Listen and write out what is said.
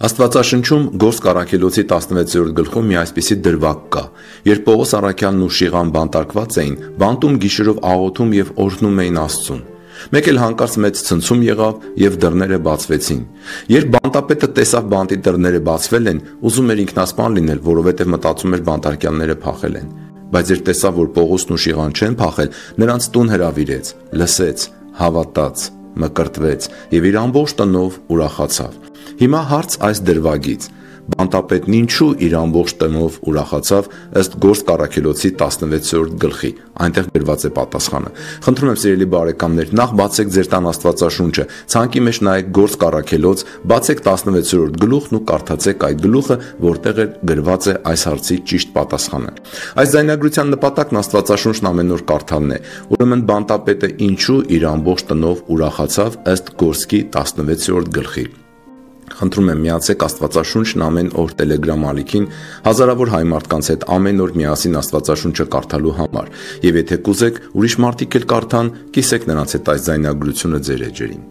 Աստվածաշնչում Գործք առաքելոցի 16-րդ գլխում մի այսպիսի դրվագ կա. երբ Պողոս առաքյալն ու Շիղան բանտարկված էին, բանտում գիշերով աղոթում եւ օրհնում էին Աստծուն։ Մեկ էլ հանկարծ մեծ ցնցում եղավ եւ դռները բացվեցին։ Երբ բանտապետը տեսավ բանտի դռները բացվել են, ուզում էր ինքնասպան լինել, որովհետեւ մտածում էր բանտարկյալները փախել են։ Բայց երբ տեսավ, որ Պողոսն ու Շիղան չեն փախել, նրանց տուն հրավիրեց, լսեց, հավատաց, մկրտվեց եւ իր ամբողջ տնով ուրախացավ։ Հիմա հարց այս դրվագից. բանտապետն ինչու իր ամբողջ տնով ուրախացավ ըստ Գործք առաքելոցի 16-րդ գլխի։ Այնտեղ գրված է պատասխանը։ Խնդրում եմ սիրելի բարեկամներ, նախ բացեք ձեր տան Աստվածաշունչը, ցանկի մեջ նայեք Գործք առաքելոց, բացեք 16-րդ գլուխն ու կարդացեք այդ գլուխը, որտեղ է գրված է այս հարցի ճիշտ պատասխանը։ Այս ձայնագրության նպատակն Աստվածաշունչն ամեն օր կարդալն է։ Ուրեմն բանտապետը ինչու իր ամբողջ տնով ուրախացավ ըստ Գործքի 16-րդ գլխի։ Խնդրում եմ միացեք Աստվածաշունչն ամեն օր Telegram ալիքին հազարավոր հայ մարդկանց հետ ամեն օր միասին Աստվածաշունչը կարդալու համար, եւ եթե կուզեք ուրիշ մարդիկ էլ կարդան, կիսեք նրանց հետ այս ձայնագրությունը ձեր էջերին։